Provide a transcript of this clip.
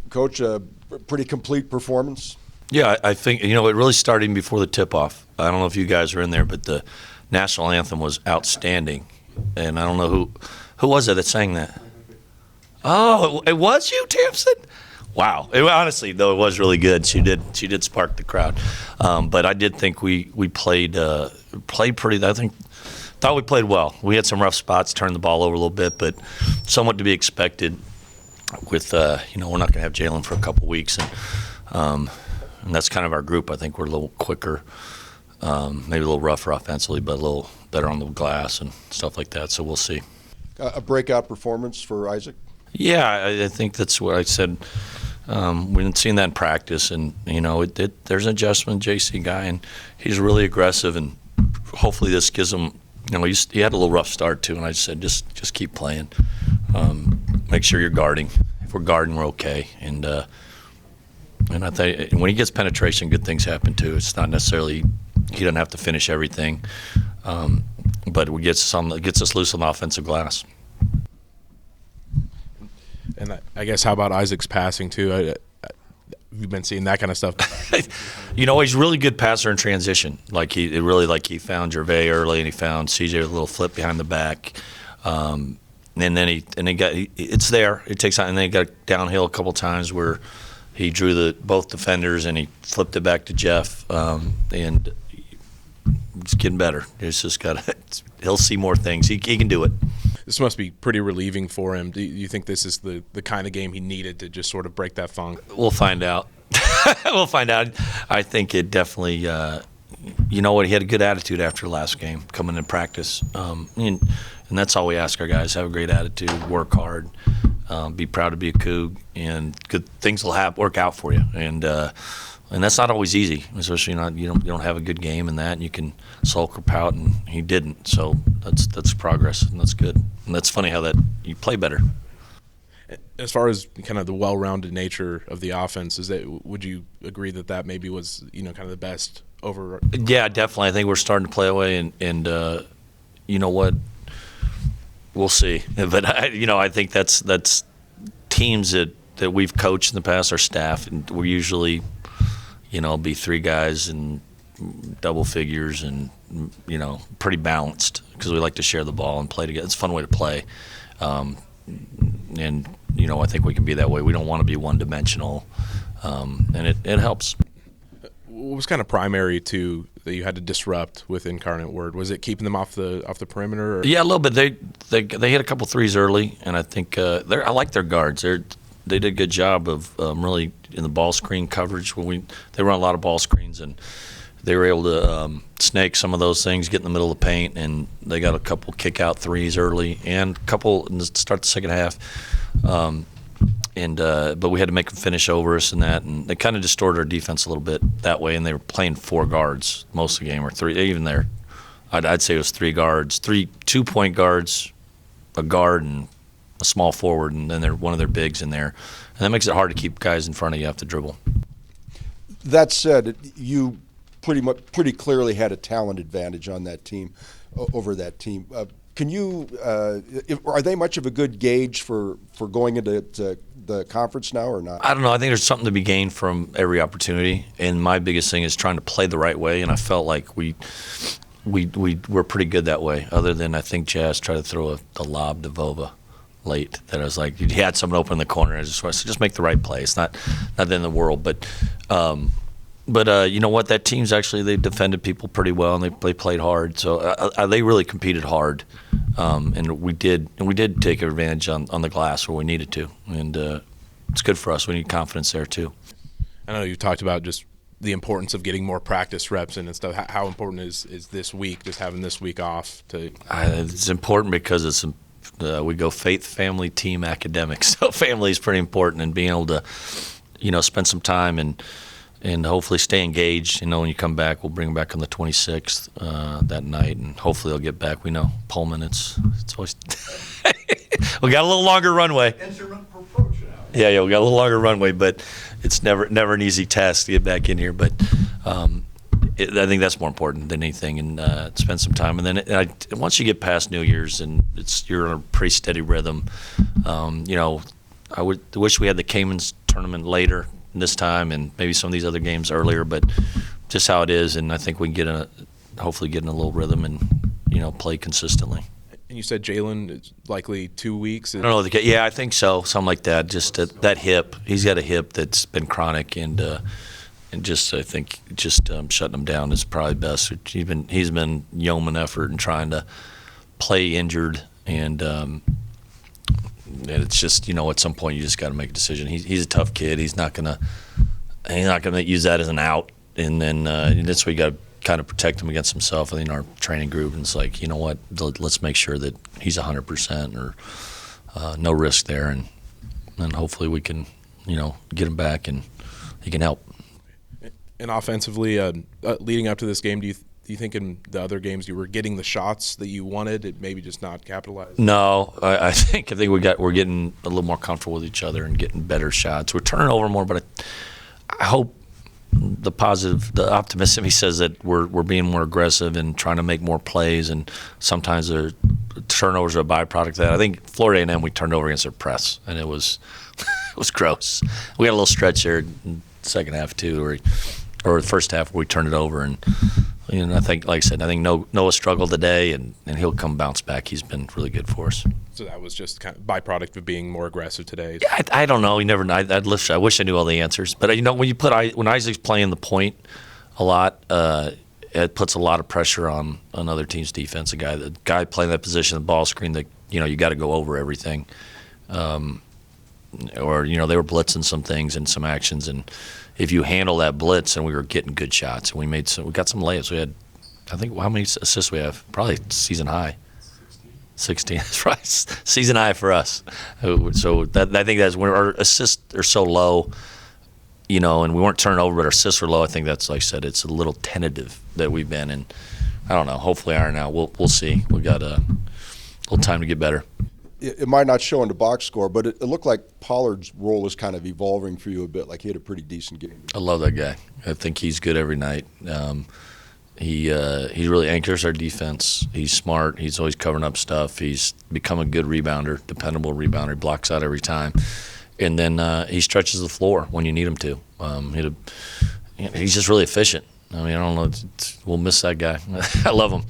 Coach, a pretty complete performance. Yeah, I think, it really started even before the tip-off. I don't know if you guys were in there, but the national anthem was outstanding. And I don't know who was it that sang that? Oh, it was you, Tamsin? Wow. Honestly, though, it was really good. She did spark the crowd. But I did think we played pretty. Thought we played well. We had some rough spots, turned the ball over a little bit, but somewhat to be expected. With we're not going to have Jalen for a couple weeks, and that's kind of our group. I think we're a little quicker, maybe a little rougher offensively, but a little better on the glass and stuff like that. So we'll see. A breakout performance for Isaac. Yeah, I think that's what I said. We've been seeing that in practice, and there's an adjustment, JC guy, and he's really aggressive, and hopefully this gives him. He had a little rough start too, and I said just keep playing. Make sure you're guarding. If we're guarding, we're okay. And I think when he gets penetration, good things happen too. It's not necessarily he doesn't have to finish everything, but it gets us loose on the offensive glass. And I guess how about Isaac's passing too? You've been seeing that kind of stuff. He's a really good passer in transition. He found Gervais early, and he found CJ with a little flip behind the back. And then it's there. It takes time, and then he got downhill a couple times where he drew both defenders and he flipped it back to Jeff. And it's getting better. He'll see more things. He can do it. This must be pretty relieving for him. Do you think this is the kind of game he needed to just sort of break that funk? We'll find out. We'll find out. I think it definitely. He had a good attitude after the last game, coming in practice, and that's all we ask our guys: have a great attitude, work hard, be proud to be a Coug, and good things will work out for you. And that's not always easy, especially you don't have a good game in that, and you can sulk or pout, and he didn't. So that's progress, and that's good. And that's funny how that you play better. As far as kind of the well-rounded nature of the offense, would you agree that maybe was kind of the best over? Yeah, definitely. I think we're starting to play away, and you know what? We'll see. But I think that's teams that we've coached in the past, our staff, and we're usually be three guys and double figures and pretty balanced because we like to share the ball and play together. It's a fun way to play. And I think we can be that way. We don't want to be one-dimensional, and it helps. What was kind of primary to that you had to disrupt with Incarnate Word? Was it keeping them off the perimeter? Or? Yeah, a little bit. They hit a couple threes early, and I think I like their guards. They did a good job of really in the ball screen coverage. They run a lot of ball screens, and they were able to snake some of those things, get in the middle of the paint, and they got a couple kick-out threes early and a couple to start the second half. But we had to make them finish over us and that, and they kind of distorted our defense a little bit that way, and they were playing four guards most of the game, or three, even there. I'd say it was three guards, 2-point guards, a guard, and a small forward, and then one of their bigs in there. And that makes it hard to keep guys in front of you off the dribble. That said, you pretty clearly had a talent advantage on that team, over that team. Can you? Are they much of a good gauge for going into the conference now or not? I don't know. I think there's something to be gained from every opportunity, and my biggest thing is trying to play the right way. And I felt like we were pretty good that way. Other than I think Jazz tried to throw a lob to Vova late that I was like, he had someone open in the corner. I just make the right play. It's not the end of the world, but. You know what? That team's they defended people pretty well, and they played hard. So they really competed hard, and we did take advantage on the glass where we needed to, and it's good for us. We need confidence there too. I know you talked about just the importance of getting more practice reps in and stuff. How important is this week, just having this week off? It's important because we go faith, family, team, academics. So family is pretty important, and being able to spend some time and hopefully stay engaged. When you come back, we'll bring them back on the 26th that night, and hopefully they'll get back. We know Pullman. It's always we got a little longer runway. Instrument approach now. Yeah, we got a little longer runway, but it's never an easy task to get back in here. But I think that's more important than anything, and spend some time. And then once you get past New Year's, and you're in a pretty steady rhythm. I would wish we had the Caymans tournament later this time, and maybe some of these other games earlier. But just how it is, and I think we can hopefully get in a little rhythm and play consistently. And you said Jalen is likely 2 weeks. I don't know. Yeah, I think so. Something like that. Just that hip. He's got a hip that's been chronic, and just I think shutting him down is probably best. He's been yeoman effort and trying to play injured, and it's just at some point you just got to make a decision. He's a tough kid. He's not gonna use that as an out, and then that's why you got to kind of protect him against himself. I think in our training group, and it's like, you know what, let's make sure that he's 100% or no risk there, and hopefully we can get him back and he can help. And offensively, leading up to this game, do you think in the other games you were getting the shots that you wanted, it maybe just not capitalized? No, I think we're getting a little more comfortable with each other and getting better shots. We're turning over more, but I hope the optimism he says that we're being more aggressive and trying to make more plays, and sometimes the turnovers are a byproduct of that. I think Florida A&M, we turned over against their press, and it was gross. We had a little stretch there in the second half too, or the first half where we turned it over, and I think, like I said, Noah struggled today, and he'll come bounce back. He's been really good for us. So that was just kind of byproduct of being more aggressive today. Yeah, I don't know. You never know. I wish I knew all the answers, but when Isaac's playing the point a lot, it puts a lot of pressure on other teams' defense. The guy playing that position, the ball screen, that you got to go over everything, or they were blitzing some things and some actions, and if you handle that blitz, and we were getting good shots, and we got some layups. We had, I think, how many assists we have? Probably season high. 16. That's right. Season high for us. So I think that's when our assists are so low, and we weren't turning over, but our assists were low. I think that's, like I said, it's a little tentative that we've been, and I don't know. Hopefully, iron out. We'll see. We got a little time to get better. It might not show in the box score, but it looked like Pollard's role is kind of evolving for you a bit. Like, he had a pretty decent game. I love that guy. I think he's good every night. He really anchors our defense. He's smart. He's always covering up stuff. He's become a good rebounder, dependable rebounder. He blocks out every time. And then he stretches the floor when you need him to. He's just really efficient. I don't know. We'll miss that guy. I love him.